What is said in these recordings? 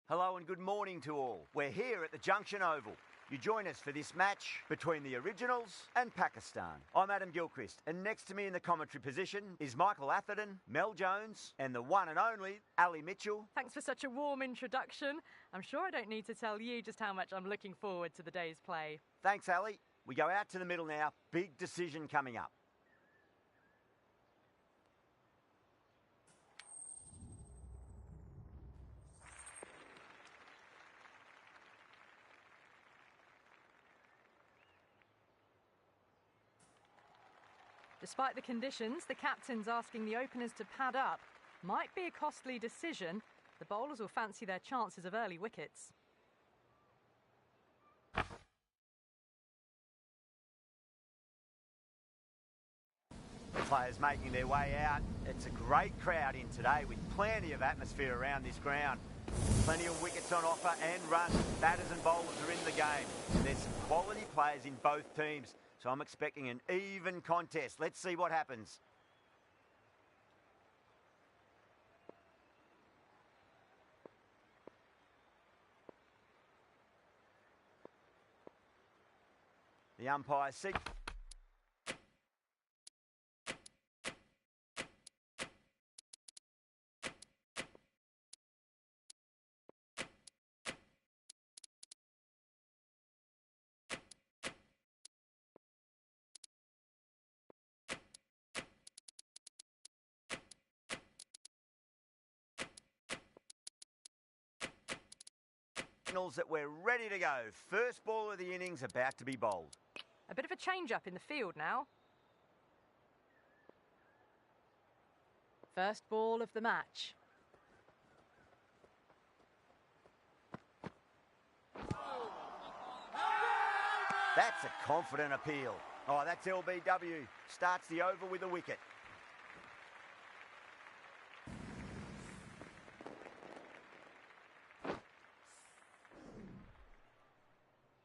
Hello and good morning to all. We're here at the Junction Oval. You join us for this match between the Originals and Pakistan. I'm Adam Gilchrist, and next to me in the commentary position is Michael Atherton, Mel Jones, and the one and only Ali Mitchell. Thanks for such a warm introduction. I'm sure I don't need to tell you just how much I'm looking forward to the day's play. Thanks, Ali. We go out to the middle now. Big decision coming up. Despite the conditions, the captain's asking the openers to pad up. Might be a costly decision. The bowlers will fancy their chances of early wickets. Players making their way out. It's a great crowd in today with plenty of atmosphere around this ground. Plenty of wickets on offer and runs. Batters and bowlers are in the game. There's some quality players in both teams, so I'm expecting an even contest. Let's see what happens. The umpire seeks. That we're ready to go. First ball of the innings about to be bowled. A bit of a change-up in the field now. First ball of the match. That's a confident appeal. Oh, that's LBW. Starts the over with a wicket.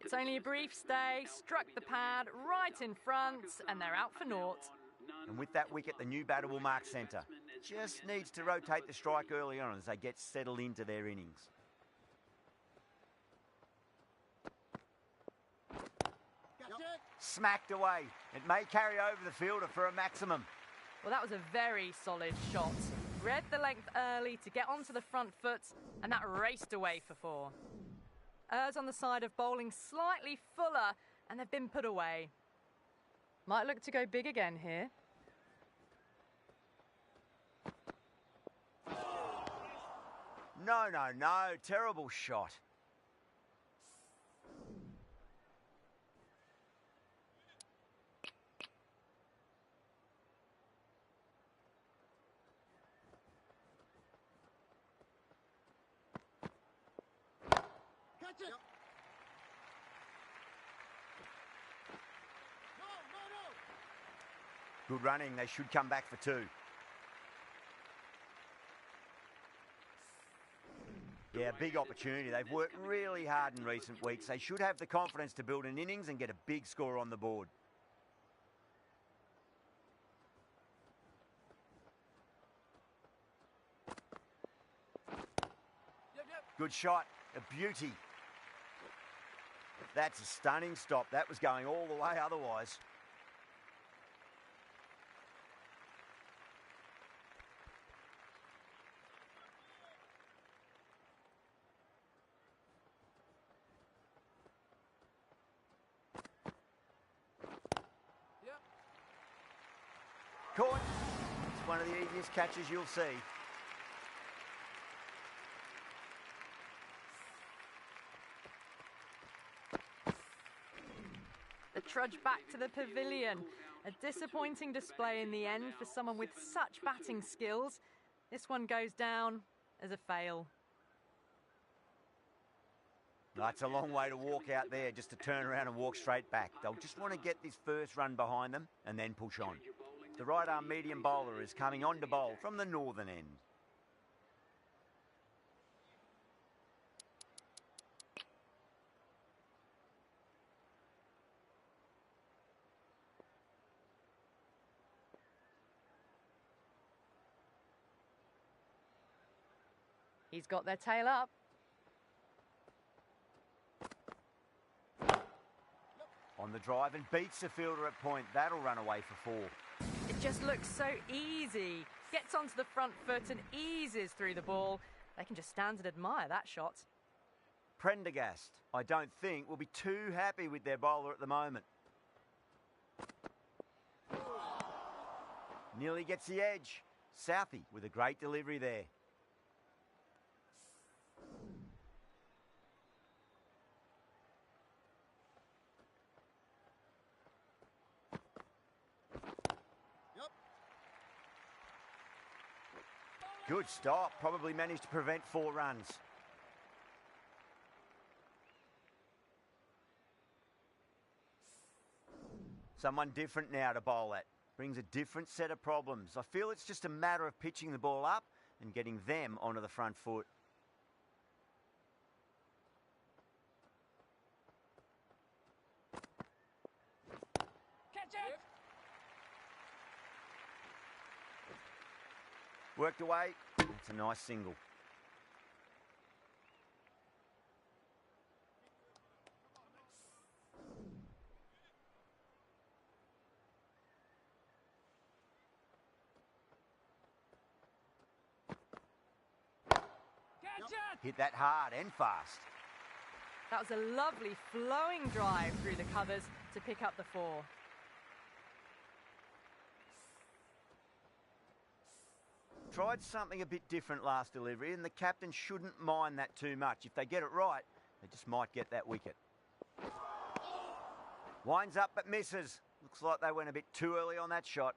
It's only a brief stay, struck the pad right in front, and they're out for naught. And with that wicket, the new batter will mark centre. Just needs to rotate the strike early on as they get settled into their innings. Smacked away. It may carry over the fielder for a maximum. Well, that was a very solid shot. Read the length early to get onto the front foot, and that raced away for 4. Errs on the side of bowling slightly fuller, and they've been put away. Might look to go big again here. No, no, no. Terrible shot. Good running. They should come back for 2. Yeah, big opportunity. They've worked really hard in recent weeks. They should have the confidence to build an innings and get a big score on the board. Good shot. A beauty. That's a stunning stop. That was going all the way otherwise. Caught. It's one of the easiest catches you'll see. The trudge back to the pavilion. A disappointing display in the end for someone with such batting skills. This one goes down as a fail. That's a long way to walk out there just to turn around and walk straight back. They'll just want to get this first run behind them and then push on. The right-arm medium bowler is coming on to bowl from the northern end. He's got their tail up. On the drive and beats the fielder at point. That'll run away for 4. It just looks so easy. Gets onto the front foot and eases through the ball. They can just stand and admire that shot. Prendergast, I don't think, will be too happy with their bowler at the moment. Nearly gets the edge. Southey with a great delivery there. Good stop. Probably managed to prevent 4 runs. Someone different now to bowl at. Brings a different set of problems. I feel it's just a matter of pitching the ball up and getting them onto the front foot. Catch it! Worked away. That's a nice single. Hit that hard and fast. That was a lovely flowing drive through the covers to pick up the 4. Tried something a bit different last delivery, and the captain shouldn't mind that too much. If they get it right, they just might get that wicket. Winds up but misses. Looks like they went a bit too early on that shot.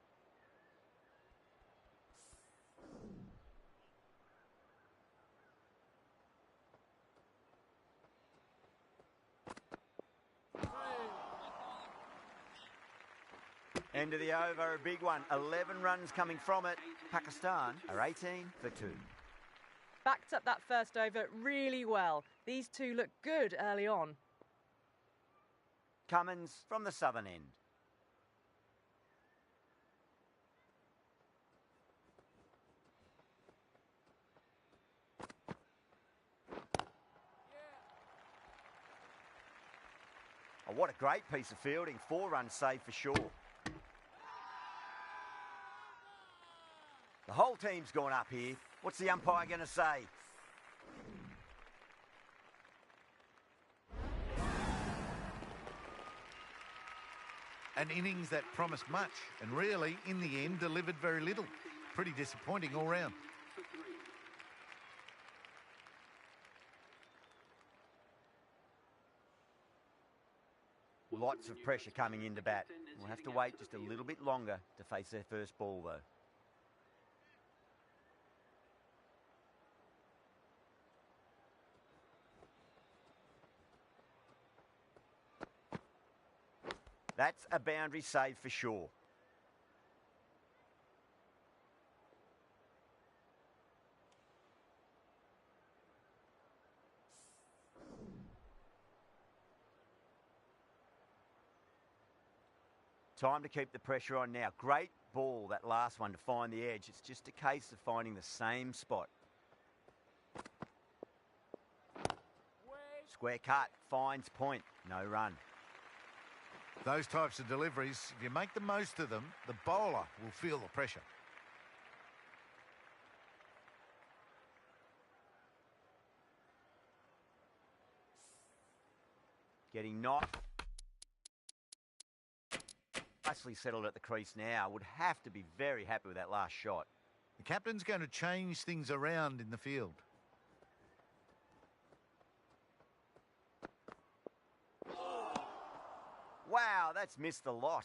End of the over, a big one. 11 runs coming from it. Pakistan are 18 for 2. Backed up that first over really well. These two look good early on. Cummins from the southern end. Oh, what a great piece of fielding. 4 runs saved for sure. The whole team's gone up here. What's the umpire going to say? An innings that promised much and really, in the end, delivered very little. Pretty disappointing all round. Lots of pressure coming into bat. We'll have to wait just a little bit longer to face their first ball, though. That's a boundary save for sure. Time to keep the pressure on now. Great ball, that last one, to find the edge. It's just a case of finding the same spot. Square cut, finds point, no run. Those types of deliveries, if you make the most of them, the bowler will feel the pressure. Getting knocked. Nicely settled at the crease now. Would have to be very happy with that last shot. The captain's going to change things around in the field. Wow, that's missed a lot.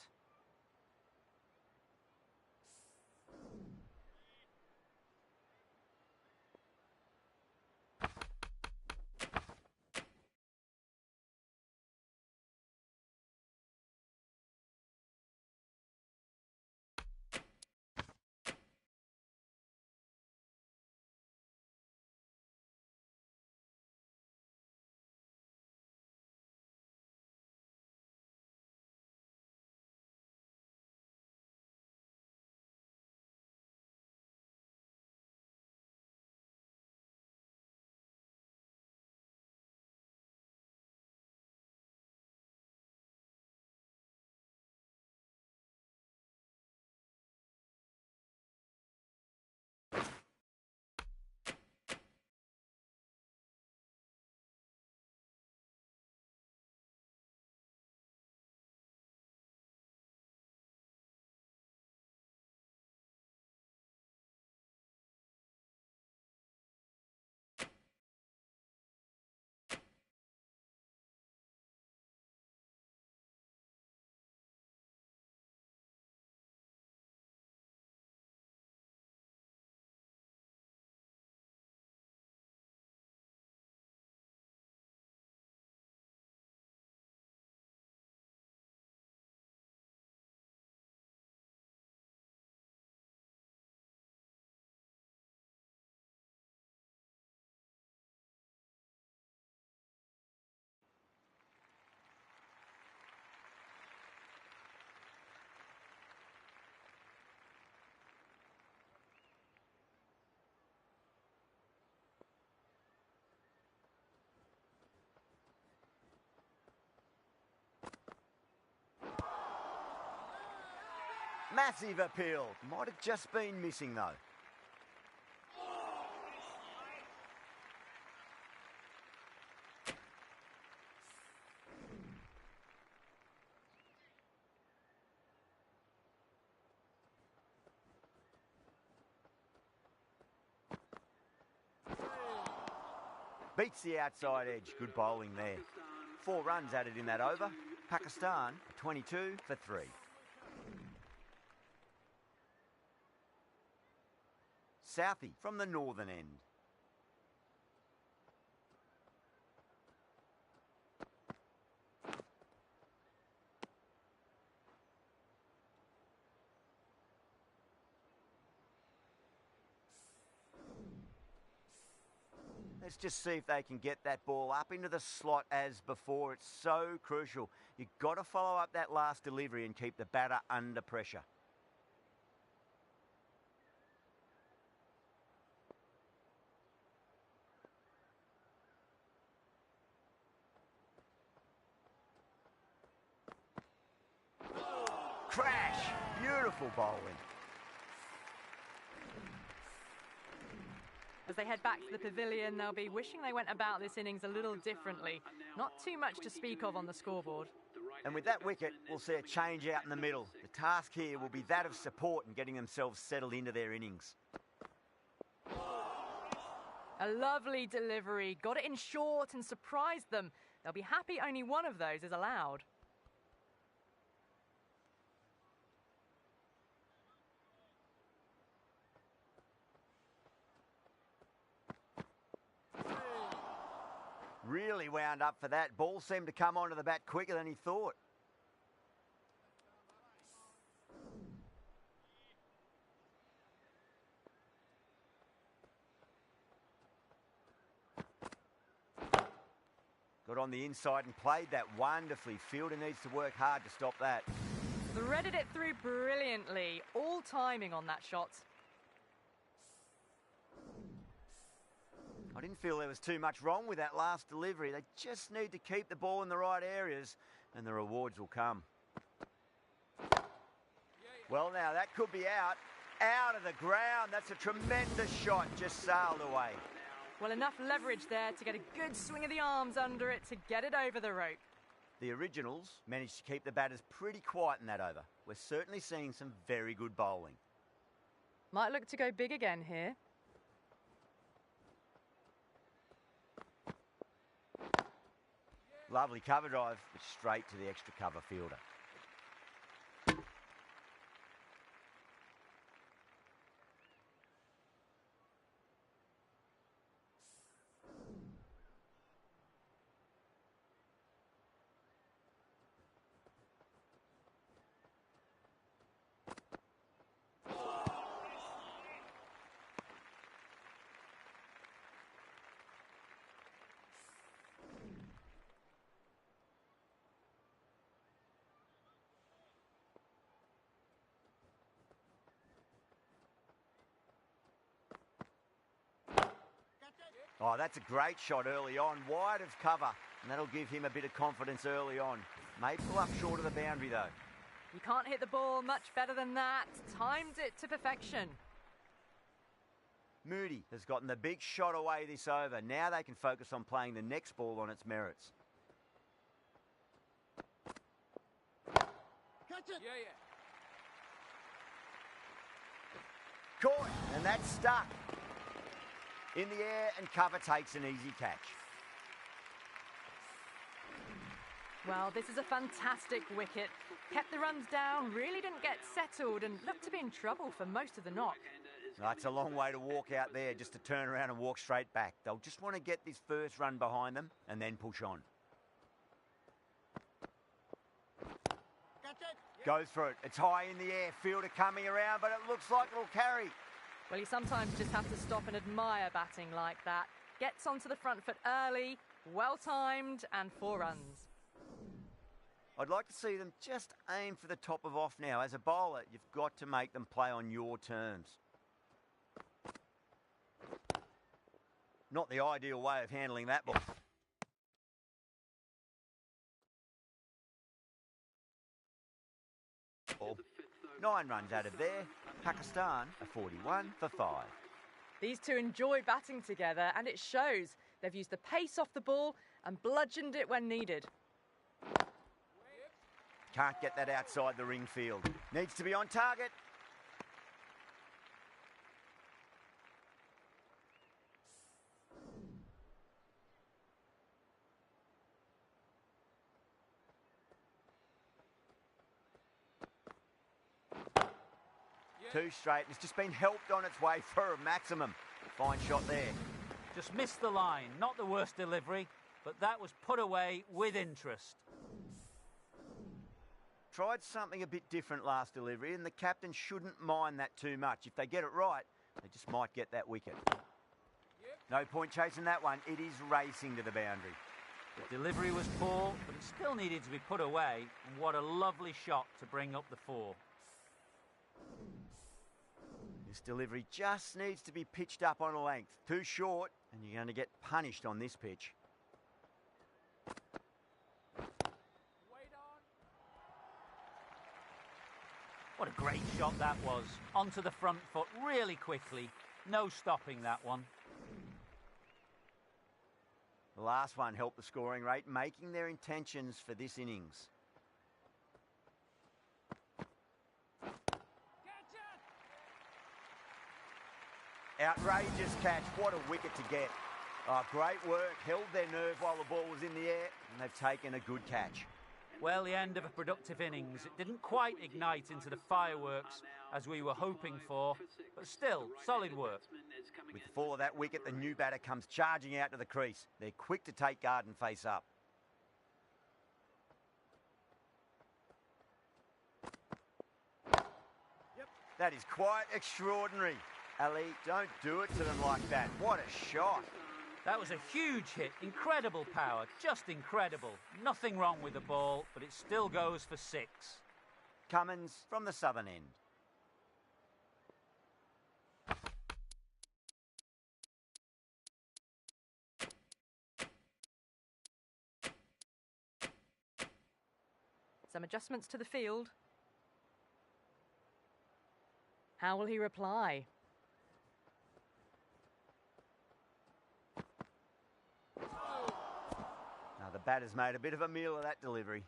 Massive appeal. Might have just been missing though. Beats the outside edge. Good bowling there. 4 runs added in that over. Pakistan 22 for 3. Southey from the northern end. Let's just see if they can get that ball up into the slot as before. It's so crucial. You've got to follow up that last delivery and keep the batter under pressure. Crash! Beautiful bowling. As they head back to the pavilion, they'll be wishing they went about this innings a little differently. Not too much to speak of on the scoreboard. And with that wicket, we'll see a change out in the middle. The task here will be that of support and getting themselves settled into their innings. A lovely delivery. Got it in short and surprised them. They'll be happy only one of those is allowed. Really wound up for that. Ball seemed to come onto the bat quicker than he thought. Got on the inside and played that wonderfully. Fielder needs to work hard to stop that. Threaded it through brilliantly. All timing on that shot. I didn't feel there was too much wrong with that last delivery. They just need to keep the ball in the right areas and the rewards will come. Well, now that could be out. Out of the ground. That's a tremendous shot. Just sailed away. Well, enough leverage there to get a good swing of the arms under it to get it over the rope. The Originals managed to keep the batters pretty quiet in that over. We're certainly seeing some very good bowling. Might look to go big again here. Lovely cover drive, but straight to the extra cover fielder. Oh, that's a great shot early on, wide of cover, and that'll give him a bit of confidence early on. May pull up short of the boundary, though. You can't hit the ball much better than that. Timed it to perfection. Moody has gotten the big shot away this over. Now they can focus on playing the next ball on its merits. Catch it! Yeah. Caught, and that's stuck. In the air, and cover takes an easy catch. Well, this is a fantastic wicket. Kept the runs down, really didn't get settled, and looked to be in trouble for most of the knock. That's a long way to walk out there, just to turn around and walk straight back. They'll just want to get this first run behind them and then push on. Goes for it. It's high in the air. Fielder coming around, but it looks like it'll carry. Well, you sometimes just have to stop and admire batting like that. Gets onto the front foot early, well-timed, and 4 runs. I'd like to see them just aim for the top of off now. As a bowler, you've got to make them play on your terms. Not the ideal way of handling that ball. 9 runs out of there. Pakistan are 41 for 5. These two enjoy batting together, and it shows. They've used the pace off the ball and bludgeoned it when needed. Can't get that outside the ring field. Needs to be on target. Two straight, and it's just been helped on its way for a maximum. Fine shot there. Just missed the line. Not the worst delivery, but that was put away with interest. Tried something a bit different last delivery, and the captain shouldn't mind that too much. If they get it right, they just might get that wicket. No point chasing that one. It is racing to the boundary. The delivery was poor, but it still needed to be put away, and what a lovely shot to bring up the 4. This delivery just needs to be pitched up on a length. Too short, and you're going to get punished on this pitch. What a great shot that was. Onto the front foot really quickly. No stopping that one. The last one helped the scoring rate, making their intentions for this innings. Outrageous catch. What a wicket to get. Oh, great work. Held their nerve while the ball was in the air, and they've taken a good catch. Well, the end of a productive innings. It didn't quite ignite into the fireworks as we were hoping for, but still, solid work. With the fall of that wicket, the new batter comes charging out to the crease. They're quick to take guard and face up. That is quite extraordinary. Ali, don't do it to them like that. What a shot. That was a huge hit. Incredible power. Just incredible. Nothing wrong with the ball, but it still goes for 6. Cummins from the southern end. Some adjustments to the field. How will he reply? Now the batter's made a bit of a meal of that delivery.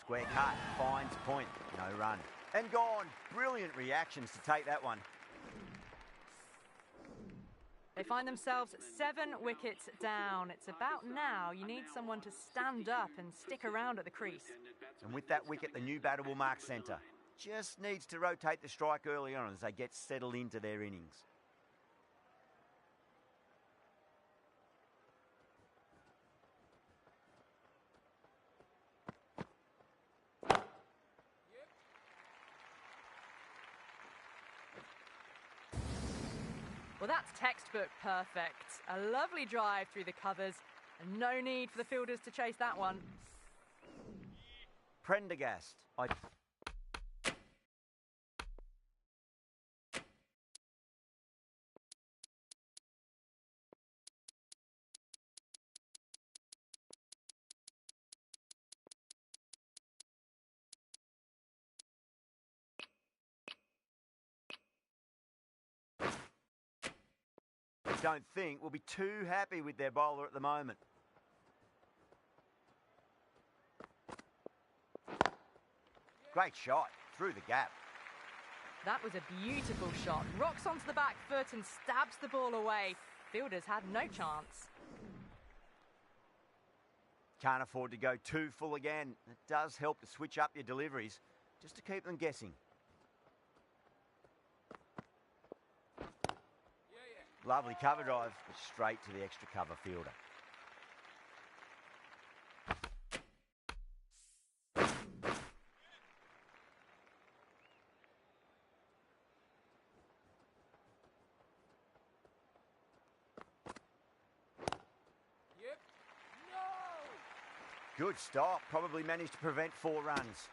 Square cut, finds point, no run. And gone. Brilliant reactions to take that one. They find themselves 7 wickets down. It's about now you need someone to stand up and stick around at the crease. And with that wicket, the new batter will mark centre. Just needs to rotate the strike early on as they get settled into their innings. Well, that's textbook perfect. A lovely drive through the covers, and no need for the fielders to chase that one. Prendergast. Don't think will be too happy with their bowler at the moment. Great shot through the gap. That was a beautiful shot. Rocks onto the back foot and stabs the ball away. Fielders had no chance. Can't afford to go too full again. It does help to switch up your deliveries just to keep them guessing. Lovely cover drive, but straight to the extra cover fielder. Good stop, probably managed to prevent 4 runs.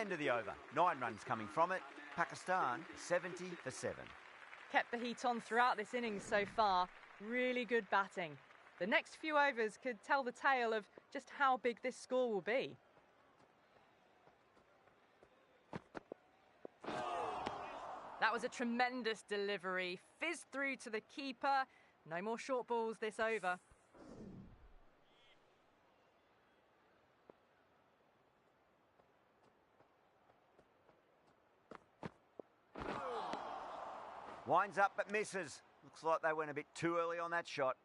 End of the over. 9 runs coming from it. Pakistan 70 for 7. Kept the heat on throughout this innings so far. Really good batting. The next few overs could tell the tale of just how big this score will be. That was a tremendous delivery. Fizzed through to the keeper. No more short balls this over. Winds up but misses. Looks like they went a bit too early on that shot.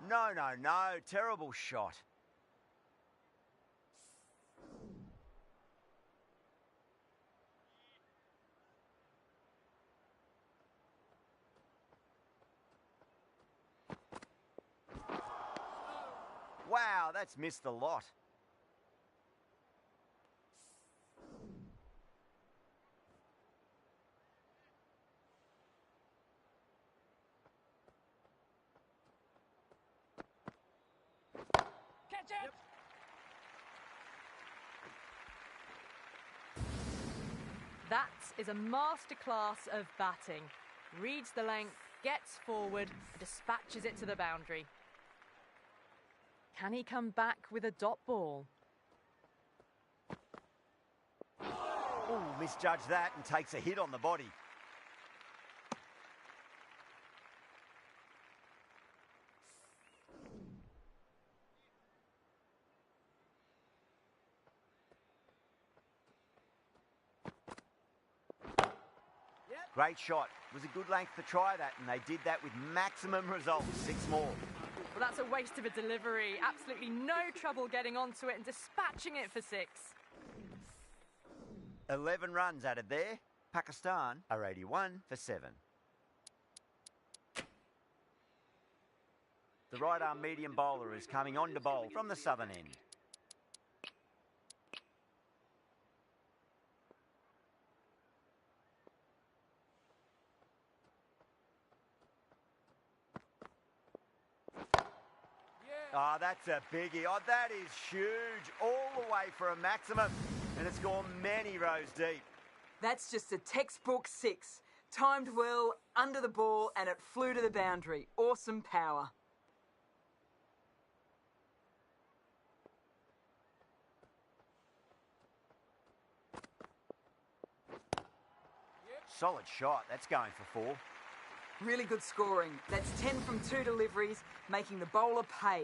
No, no, no. Terrible shot. Wow, that's missed a lot. Catch it! That is a masterclass of batting. Reads the length, gets forward, and dispatches it to the boundary. Can he come back with a dot ball? Ooh, misjudged that and takes a hit on the body. Great shot. It was a good length to try that, and they did that with maximum results. 6 more. Well, that's a waste of a delivery. Absolutely no trouble getting onto it and dispatching it for 6. 11 runs added there. Pakistan are 81 for 7. The right-arm medium bowler is coming on to bowl from the southern end. Oh, that's a biggie. Oh, that is huge. All the way for a maximum. And it's gone many rows deep. That's just a textbook 6. Timed well, under the ball, and it flew to the boundary. Awesome power. Solid shot. That's going for 4. Really good scoring. That's 10 from 2 deliveries, making the bowler pay.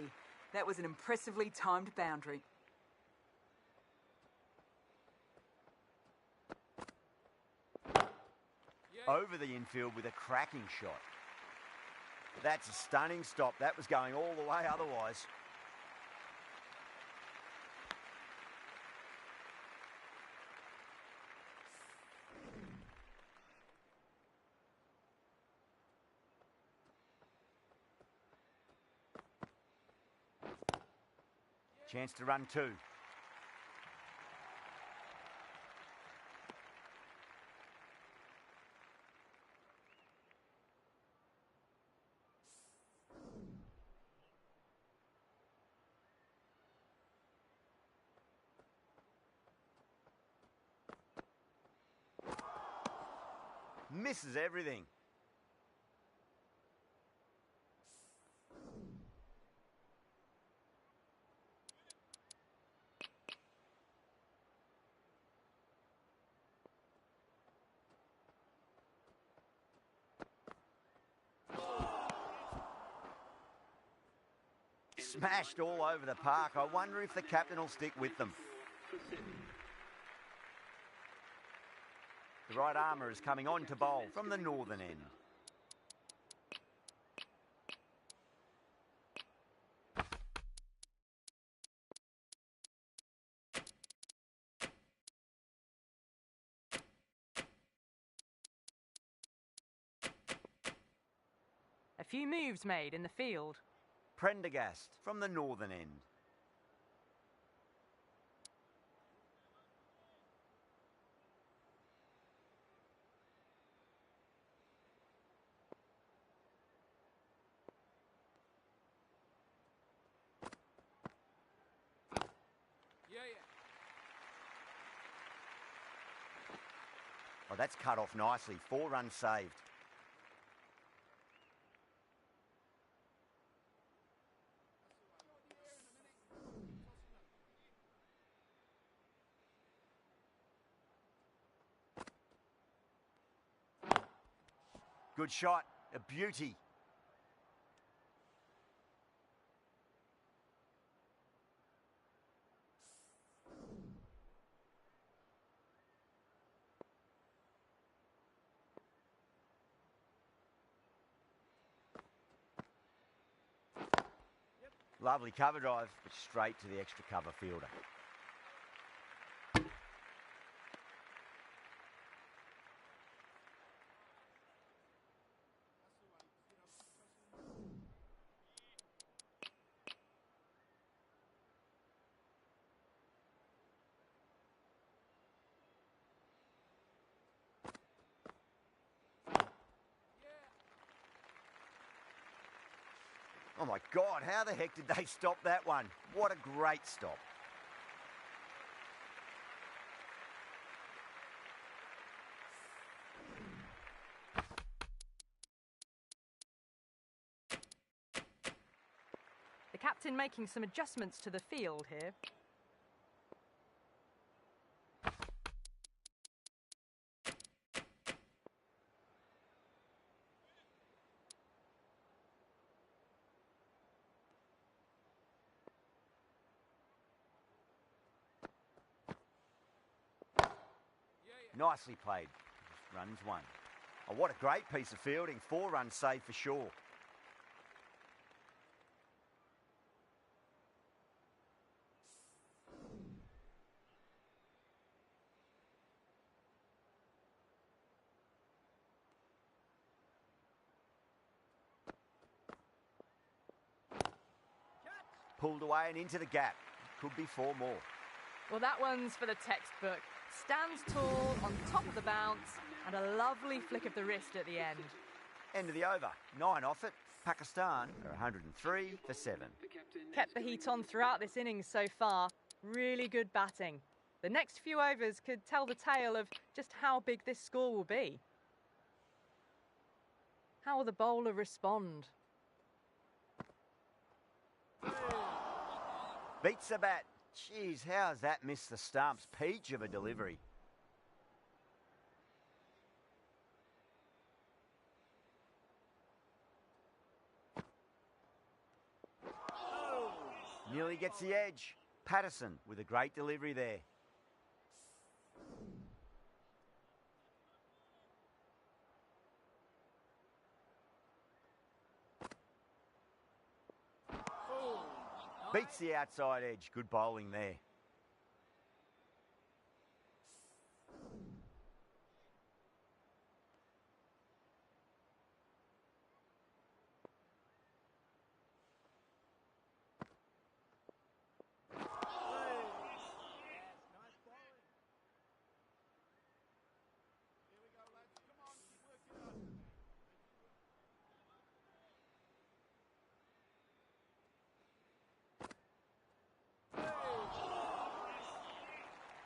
That was an impressively timed boundary. Over the infield with a cracking shot. That's a stunning stop. That was going all the way otherwise. Chance to run 2. Misses everything. Smashed all over the park. I wonder if the captain will stick with them. The right armour is coming on to bowl from the northern end. A few moves made in the field. Prendergast from the northern end. Oh, that's cut off nicely. 4 runs saved. Good shot. A beauty. Lovely cover drive, but straight to the extra cover fielder. Oh my God, how the heck did they stop that one? What a great stop. The captain making some adjustments to the field here. Nicely played. Runs 1. Oh, what a great piece of fielding. 4 runs saved for sure. Pulled away and into the gap. Could be 4 more. Well, that one's for the textbook. Stands tall, on top of the bounce, and a lovely flick of the wrist at the end. End of the over. 9 off it. Pakistan are 103 for 7. Kept the heat on throughout this innings so far. Really good batting. The next few overs could tell the tale of just how big this score will be. How will the bowler respond? Beats the bat. Jeez, how's that missed the stumps? Peach of a delivery. Nearly gets the edge. Patterson with a great delivery there. Beats the outside edge. Good bowling there.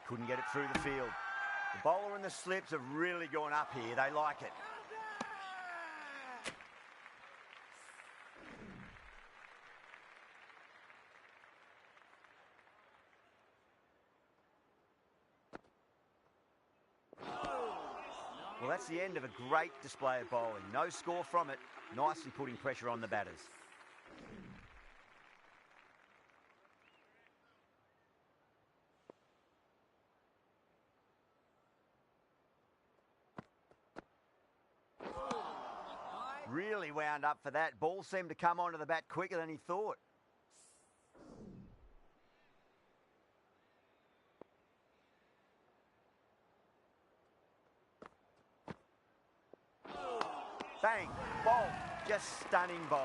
Couldn't get it through the field. The bowler and the slips have really gone up here. They like it. Well, that's the end of a great display of bowling. No score from it. Nicely putting pressure on the batters. Really wound up for that. Ball seemed to come onto the bat quicker than he thought. Bang, bolt, just stunning bowling.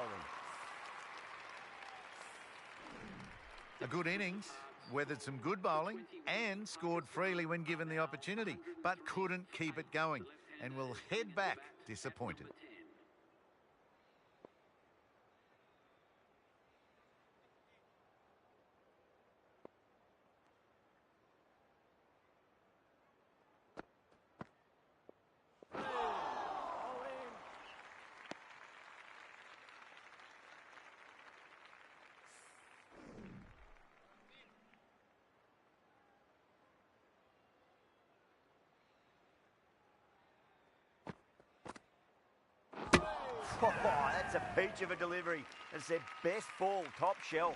A good innings, weathered some good bowling and scored freely when given the opportunity, but couldn't keep it going and will head back disappointed. Oh, that's a peach of a delivery. It's their best ball, top shelf.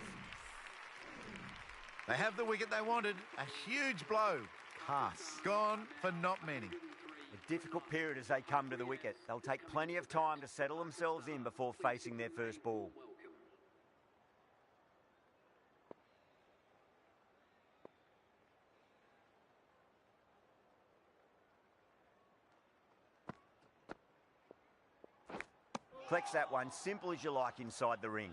They have the wicket they wanted. A huge blow. Pass. Gone for not many. A difficult period as they come to the wicket. They'll take plenty of time to settle themselves in before facing their first ball. Collects that one, simple as you like inside the ring.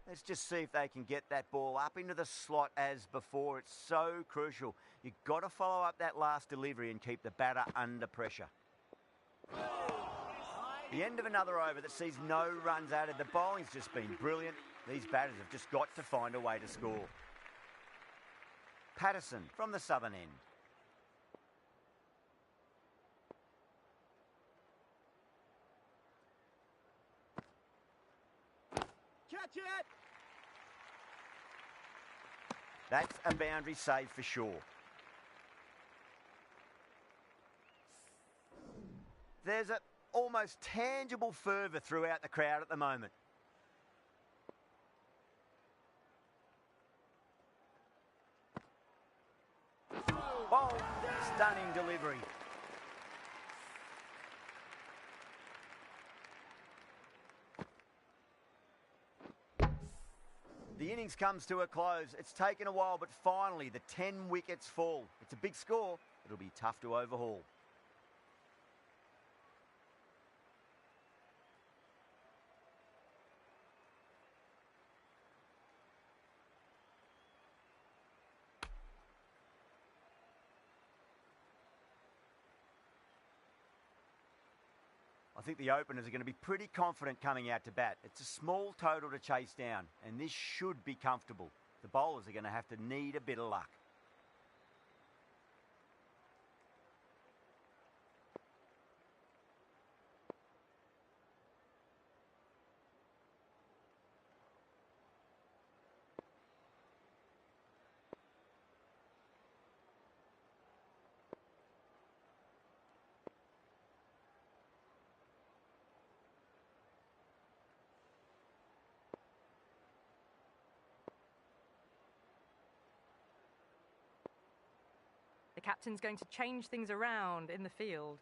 Let's just see if they can get that ball up into the slot as before. It's so crucial. You've got to follow up that last delivery and keep the batter under pressure. The end of another over that sees no runs added. The bowling's just been brilliant. These batters have just got to find a way to score. Patterson from the southern end. Catch it! That's a boundary save for sure. There's an almost tangible fervour throughout the crowd at the moment. Oh, stunning delivery. The innings comes to a close. It's taken a while, but finally the 10 wickets fall. It's a big score. It'll be tough to overhaul. I think the openers are going to be pretty confident coming out to bat. It's a small total to chase down, and this should be comfortable. The bowlers are going to have to need a bit of luck. The captain's going to change things around in the field.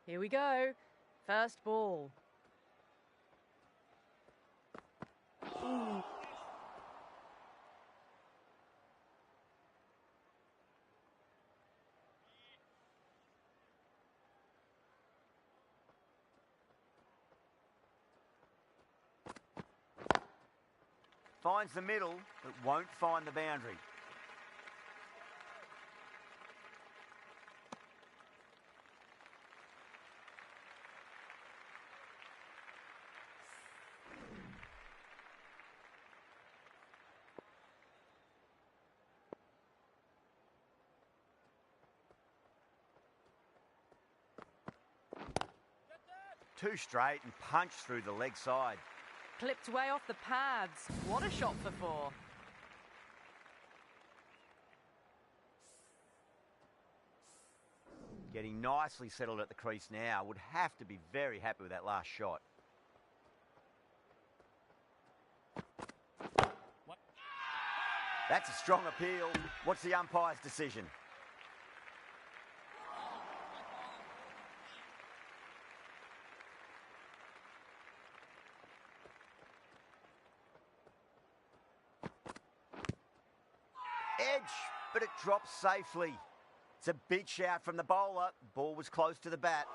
Here we go. First ball. Finds the middle, but won't find the boundary. Two straight and punched through the leg side. Clipped way off the pads. What a shot for four. Getting nicely settled at the crease now. Would have to be very happy with that last shot. That's a strong appeal. What's the umpire's decision? Edge, but it drops safely. It's a big shout from the bowler. Ball was close to the bat.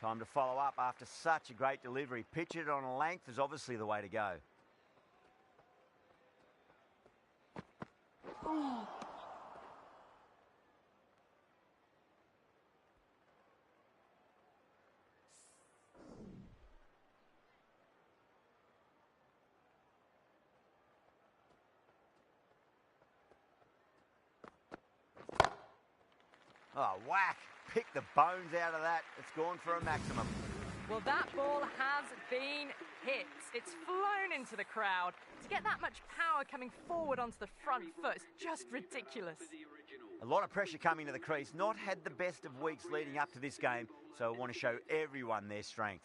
Time to follow up after such a great delivery. Pitch it on a length is obviously the way to go. Oh, whack. Pick the bones out of that. It's gone for a maximum. Well, that ball has been hit. It's flown into the crowd. To get that much power coming forward onto the front foot is just ridiculous. A lot of pressure coming to the crease. Not had the best of weeks leading up to this game, so I want to show everyone their strength.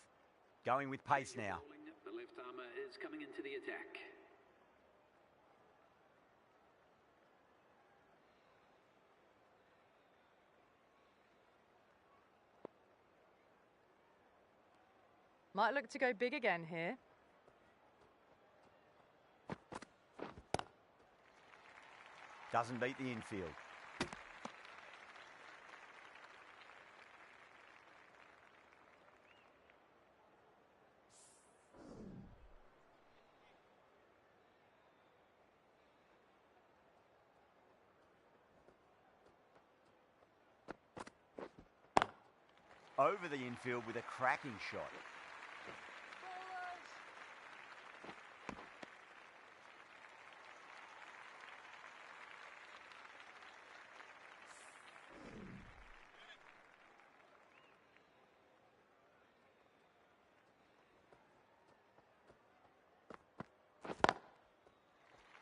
Going with pace now. The left armour is coming into the attack. Might look to go big again here. Doesn't beat the infield. Over the infield with a cracking shot.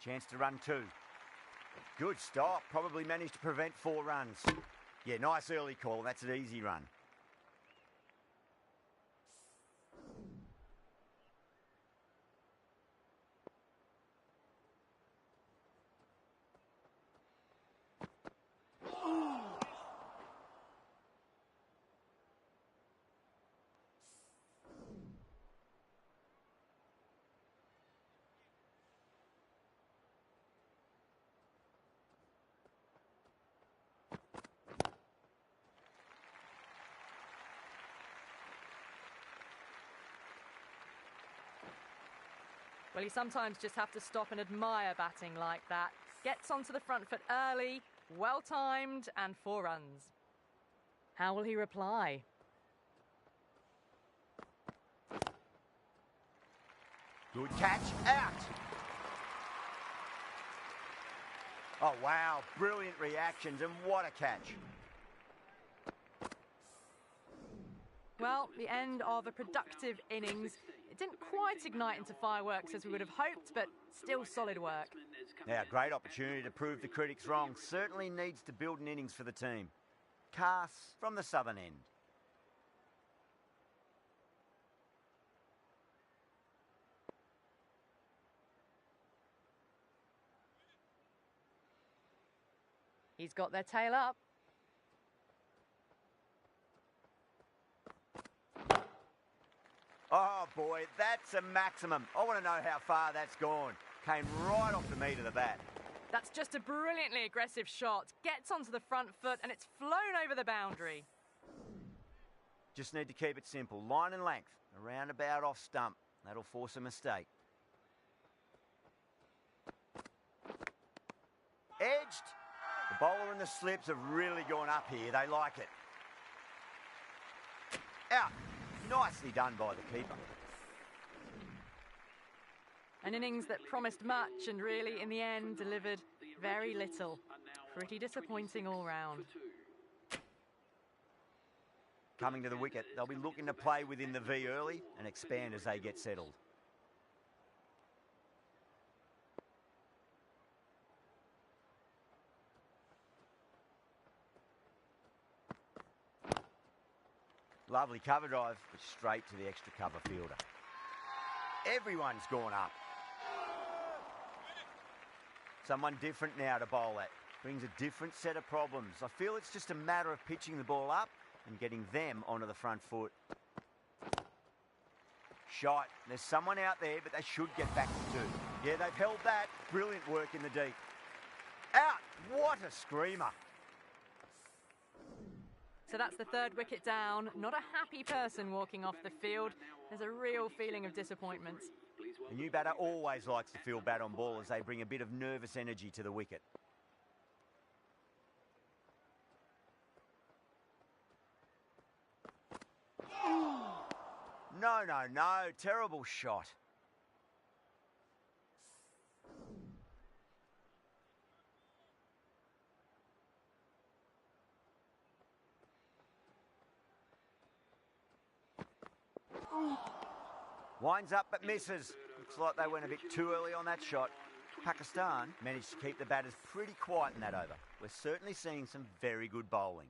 Chance to run two. Good stop. Probably managed to prevent 4 runs. Yeah, nice early call. That's an easy run. Well, you sometimes just have to stop and admire batting like that. Gets onto the front foot early, well-timed, and 4 runs. How will he reply? Good catch, out! Oh, wow, brilliant reactions, and what a catch. Well, the end of a productive innings. It didn't quite ignite into fireworks as we would have hoped, but still solid work. Now, great opportunity to prove the critics wrong. Certainly needs to build an innings for the team. Cass from the southern end. He's got their tail up. Oh, boy, that's a maximum. I want to know how far that's gone. Came right off the meat of the bat. That's just a brilliantly aggressive shot. Gets onto the front foot and it's flown over the boundary. Just need to keep it simple. Line and length. A roundabout off stump. That'll force a mistake. Edged. The bowler and the slips have really gone up here. They like it. Out. Nicely done by the keeper. An innings that promised much and really, in the end, delivered very little. Pretty disappointing all round. Coming to the wicket, they'll be looking to play within the V early and expand as they get settled. Lovely cover drive, but straight to the extra cover fielder. Everyone's gone up. Someone different now to bowl at. Brings a different set of problems. I feel it's just a matter of pitching the ball up and getting them onto the front foot. Shot. There's someone out there, but they should get back to 2. Yeah, they've held that. Brilliant work in the deep. Out. What a screamer. So that's the 3rd wicket down. Not a happy person walking off the field. There's a real feeling of disappointment. The new batter always likes to feel bat on ball as they bring a bit of nervous energy to the wicket. No. Terrible shot. Winds up but misses. Looks like they went a bit too early on that shot. Pakistan managed to keep the batters pretty quiet in that over. We're certainly seeing some very good bowling.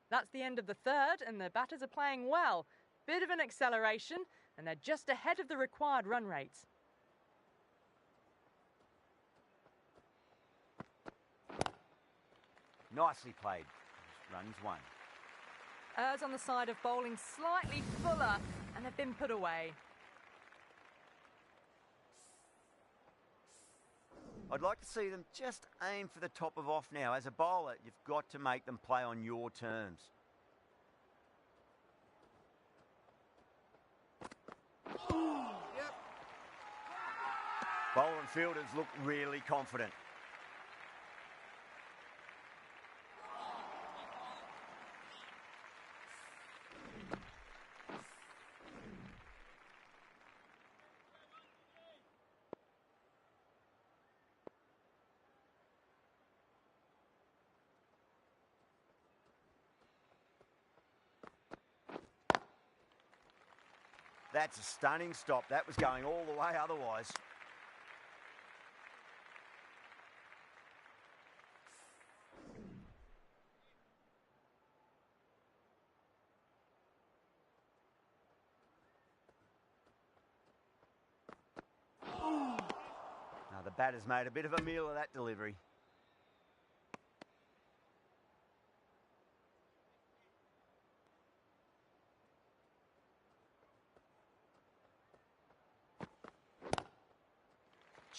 That's the end of the third, and the batters are playing well. Bit of an acceleration, and they're just ahead of the required run rates. Nicely played. Runs one. Errs on the side of bowling slightly fuller, and they've been put away. I'd like to see them just aim for the top of off now. As a bowler, you've got to make them play on your terms. Yep. Bowler and fielders look really confident. That's a stunning stop. That was going all the way otherwise. Now the batter's made a bit of a meal of that delivery.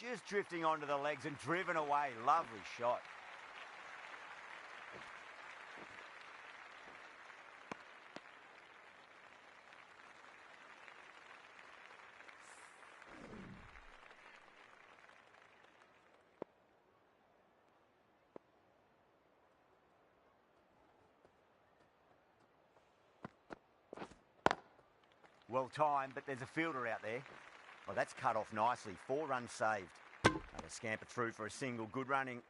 Just drifting onto the legs and driven away. Lovely shot. Well timed, but there's a fielder out there. Well, that's cut off nicely. 4 runs saved. Another scamper through for a single. Good running.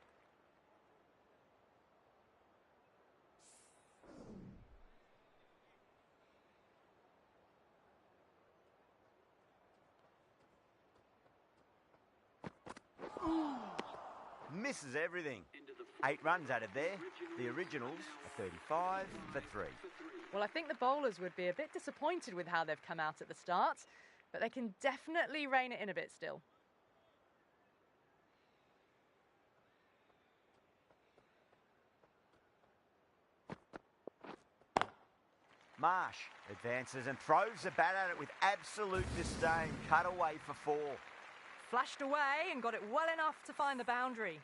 Misses everything. 8 runs added there. The originals are 35 for 3. Well, I think the bowlers would be a bit disappointed with how they've come out at the start, but they can definitely rein it in a bit still. Marsh advances and throws the bat at it with absolute disdain. Cut away for 4. Flashed away and got it well enough to find the boundary.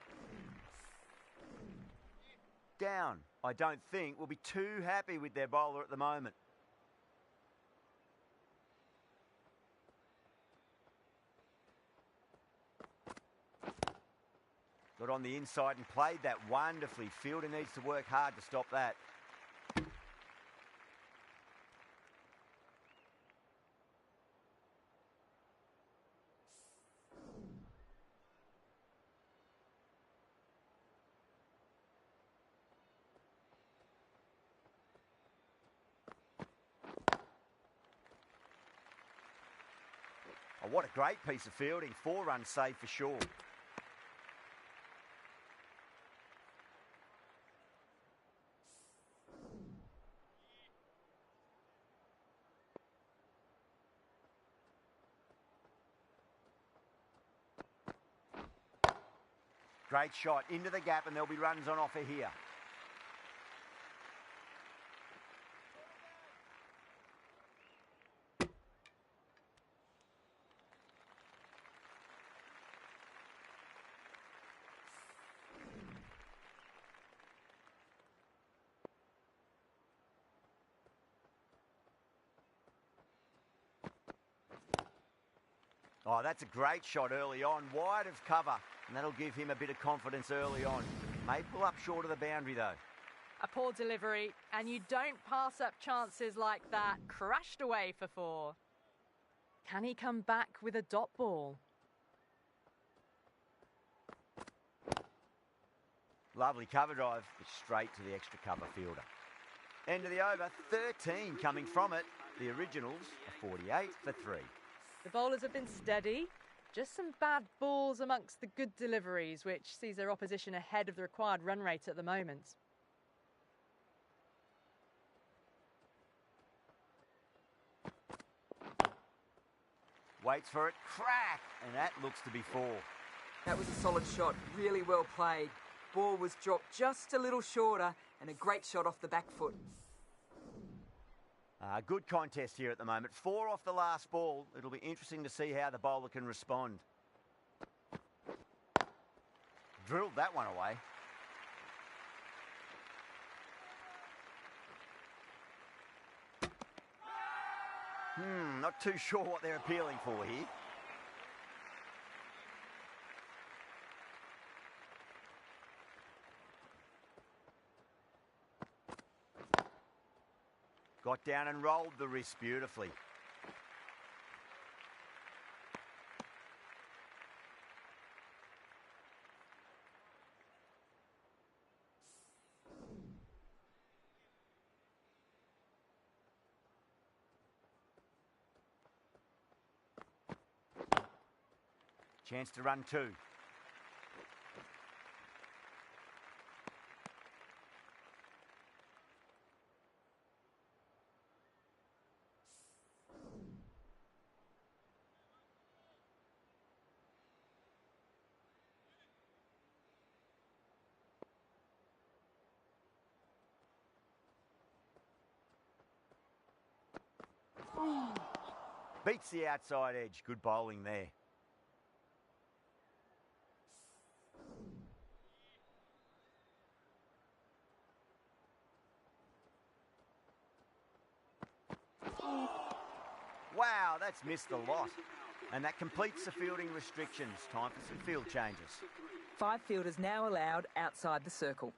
Down. I don't think will be too happy with their bowler at the moment. Got on the inside and played that wonderfully. Fielder needs to work hard to stop that. Oh, what a great piece of fielding. 4 runs saved for sure. Great shot into the gap, and there'll be runs on offer here. Oh, that's a great shot early on, wide of cover, and that'll give him a bit of confidence early on. May pull up short of the boundary, though. A poor delivery, and you don't pass up chances like that. Crashed away for 4. Can he come back with a dot ball? Lovely cover drive, but straight to the extra cover fielder. End of the over, 13 coming from it. The originals are 48 for 3. The bowlers have been steady. Just some bad balls amongst the good deliveries, which sees their opposition ahead of the required run rate at the moment. Waits for it, crack, and that looks to be 4. That was a solid shot, really well played. Ball was dropped just a little shorter and a great shot off the back foot. Good contest here at the moment. 4 off the last ball. It'll be interesting to see how the bowler can respond. Drilled that one away. Not too sure what they're appealing for here. Got down and rolled the wrist beautifully. Chance to run 2. Beats the outside edge. Good bowling there. Wow, that's missed a lot. And that completes the fielding restrictions. Time for some field changes. 5 fielders now allowed outside the circle.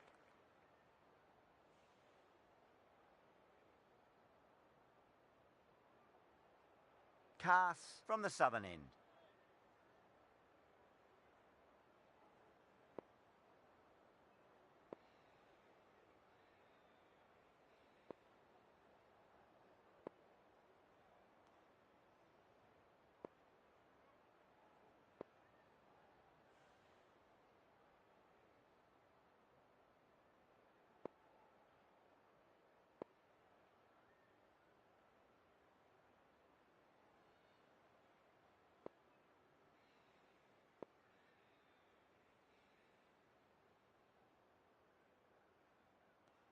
Cass from the southern end.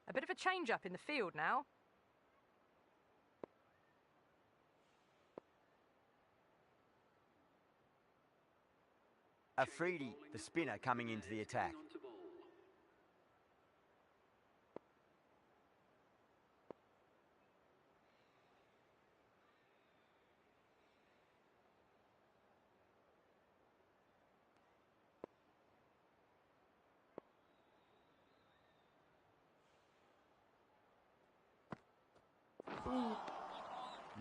A bit of a change-up in the field now. Afridi, the spinner, coming into the attack.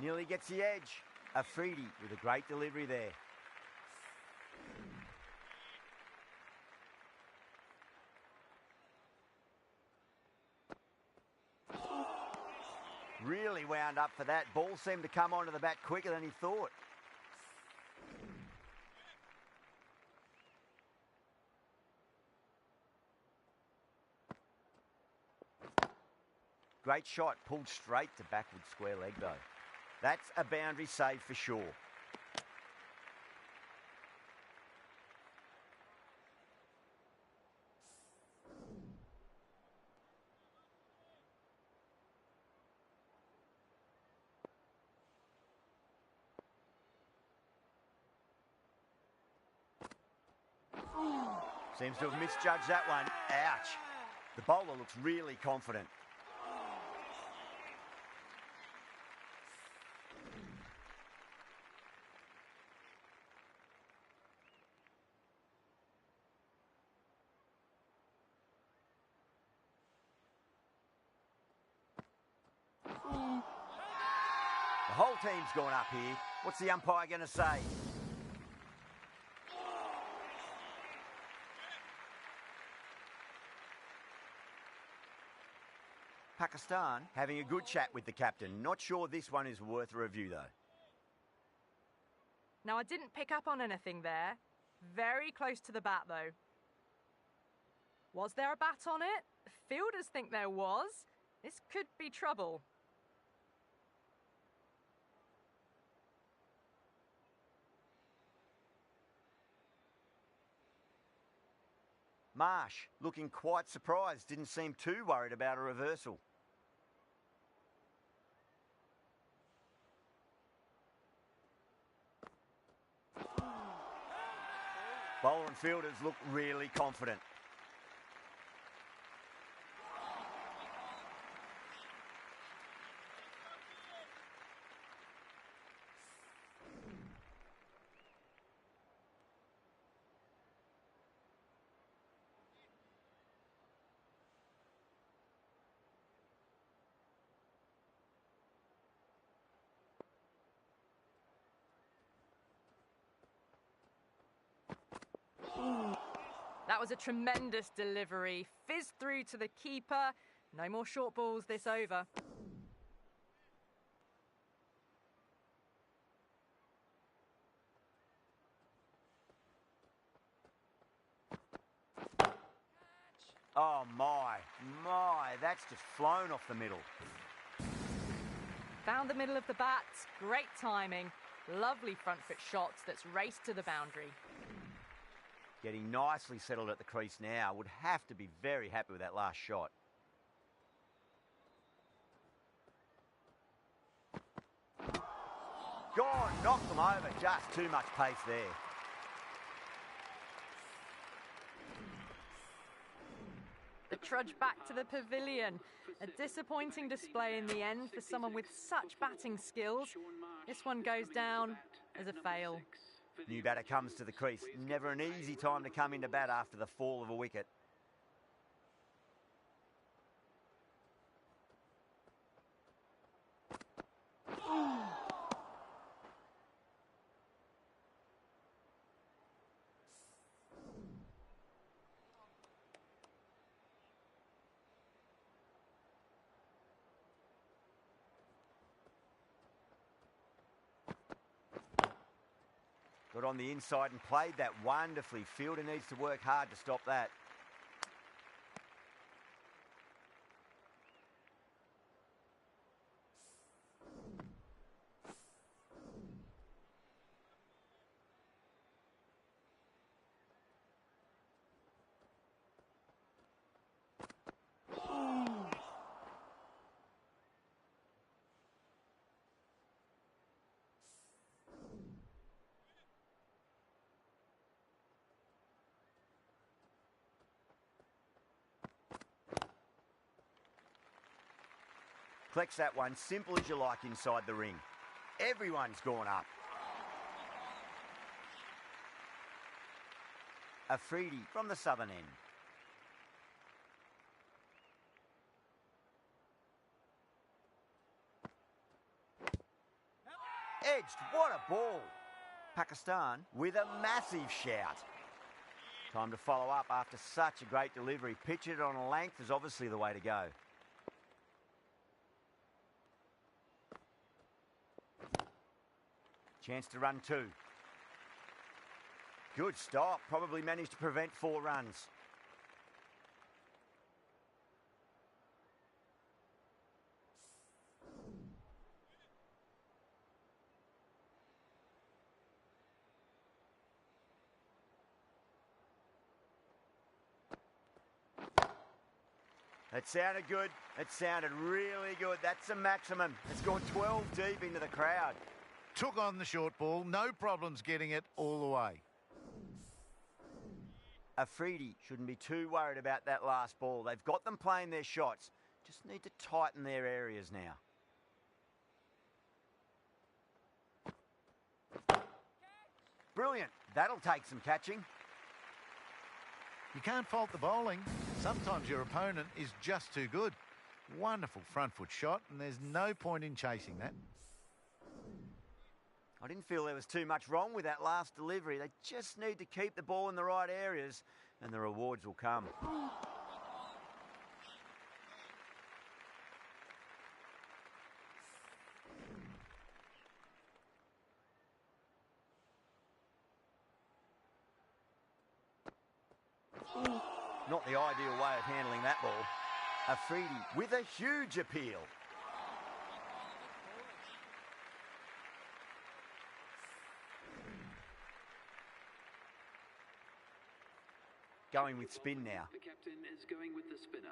Nearly gets the edge. Afridi with a great delivery there. Really wound up for that. Ball seemed to come onto the bat quicker than he thought. Great shot, pulled straight to backward square leg though. That's a boundary save for sure. Seems to have misjudged that one. Ouch. The bowler looks really confident. The whole team's gone up here. What's the umpire going to say? Pakistan having a good chat with the captain. Not sure this one is worth a review, though. Now, I didn't pick up on anything there. Very close to the bat, though. Was there a bat on it? Fielders think there was. This could be trouble. Marsh looking quite surprised. Didn't seem too worried about a reversal. Bowler and fielders look really confident. That was a tremendous delivery. Fizzed through to the keeper. No more short balls this over. Oh my, that's just flown off the middle. Found the middle of the bat. Great timing. Lovely front foot shots that's raced to the boundary. Getting nicely settled at the crease now. Would have to be very happy with that last shot. Gone, knocked them over. Just too much pace there. The trudge back to the pavilion. A disappointing display in the end for someone with such batting skills. This one goes down as a fail. New batter comes to the crease. Never an easy time to come into bat after the fall of a wicket. Got on the inside and played that wonderfully. Fielder needs to work hard to stop that. Collects that one, simple as you like inside the ring. Everyone's gone up. Afridi from the southern end. Edged, what a ball. Pakistan with a massive shout. Time to follow up after such a great delivery. Pitch it on a length is obviously the way to go. Chance to run two. Good stop. Probably managed to prevent 4 runs. That sounded good. It sounded really good. That's a maximum. It's gone 12 deep into the crowd. Took on the short ball, no problems getting it all the way. Afridi shouldn't be too worried about that last ball. They've got them playing their shots. Just need to tighten their areas now. Brilliant. That'll take some catching. You can't fault the bowling. Sometimes your opponent is just too good. Wonderful front foot shot, and there's no point in chasing that. I didn't feel there was too much wrong with that last delivery. They just need to keep the ball in the right areas and the rewards will come. Not the ideal way of handling that ball. Afridi with a huge appeal. Going with spin now. The captain is going with the spinner.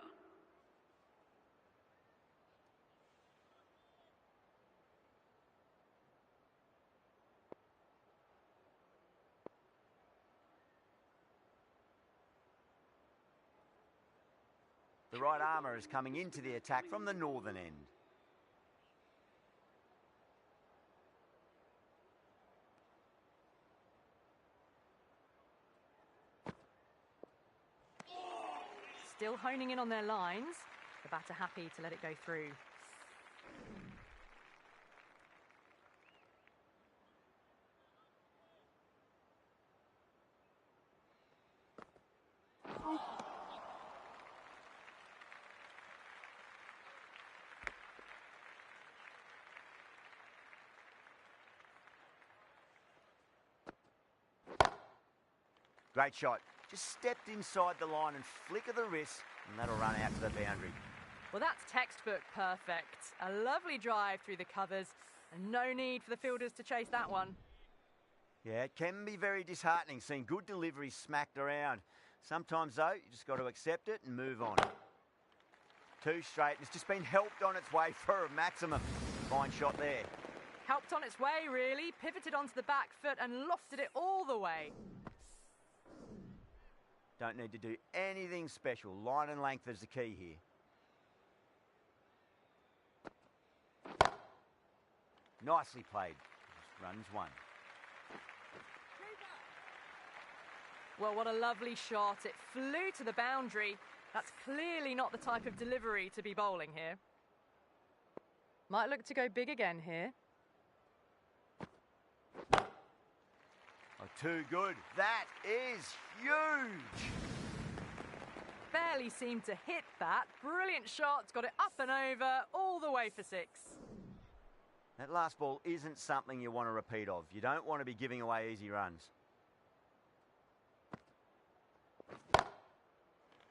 The right armour is coming into the attack from the northern end. Still honing in on their lines. The batter happy to let it go through. Great shot. Just stepped inside the line and flick of the wrist, and that'll run out to the boundary. Well, that's textbook perfect. A lovely drive through the covers, and no need for the fielders to chase that one. Yeah, it can be very disheartening seeing good deliveries smacked around. Sometimes, though, you just got to accept it and move on. Two straight, and it's just been helped on its way for a maximum. Fine shot there. Helped on its way, really. Pivoted onto the back foot and lofted it all the way. Don't need to do anything special. Line and length is the key here. Nicely played. Runs one. Well, what a lovely shot. It flew to the boundary. That's clearly not the type of delivery to be bowling here. Might look to go big again here. Oh, too good. That is huge. Barely seemed to hit that. Brilliant shot. Got it up and over, all the way for six. That last ball isn't something you want to repeat of. You don't want to be giving away easy runs.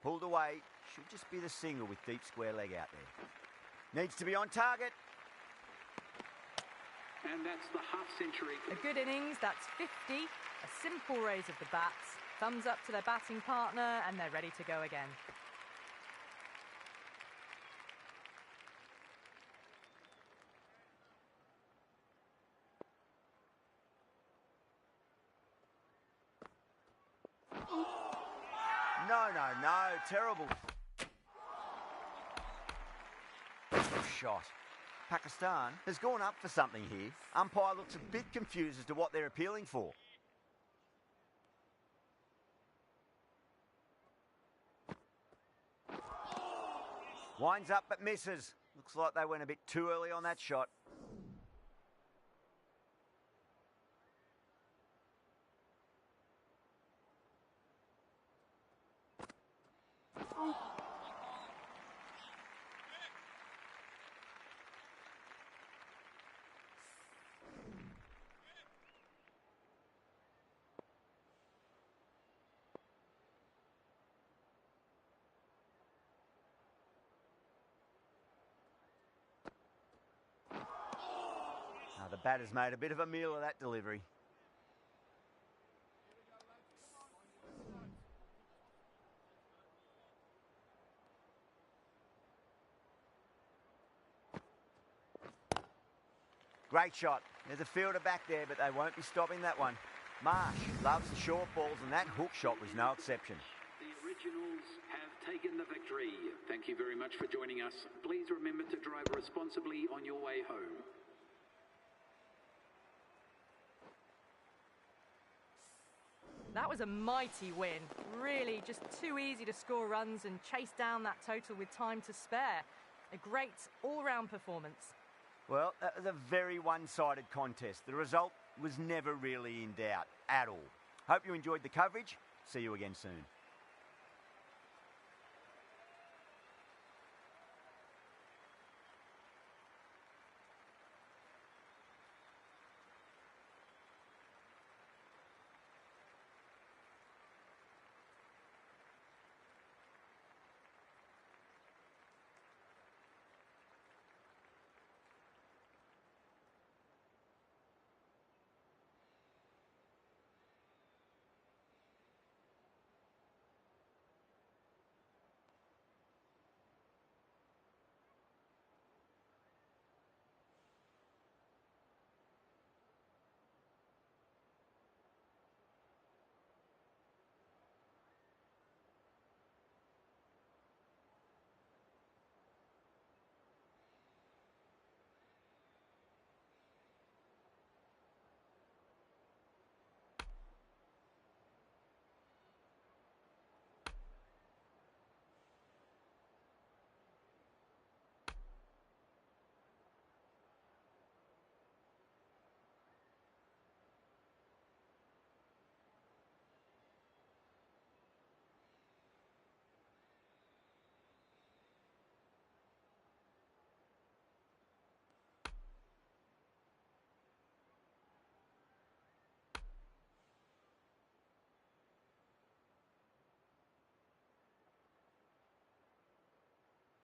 Pulled away. Should just be the single with deep square leg out there. Needs to be on target. And that's the half-century. A good innings, that's 50. A simple raise of the bats. Thumbs up to their batting partner, and they're ready to go again. No. Terrible. Shot. Pakistan has gone up for something here. Umpire looks a bit confused as to what they're appealing for. Winds up but misses. Looks like they went a bit too early on that shot. The batter's made a bit of a meal of that delivery. Great shot. There's a fielder back there, but they won't be stopping that one. Marsh loves the short balls, and that hook shot was no exception. The Originals have taken the victory. Thank you very much for joining us. Please remember to drive responsibly on your way home. That was a mighty win. Really, just too easy to score runs and chase down that total with time to spare. A great all-round performance. Well, that was a very one-sided contest. The result was never really in doubt at all. Hope you enjoyed the coverage. See you again soon.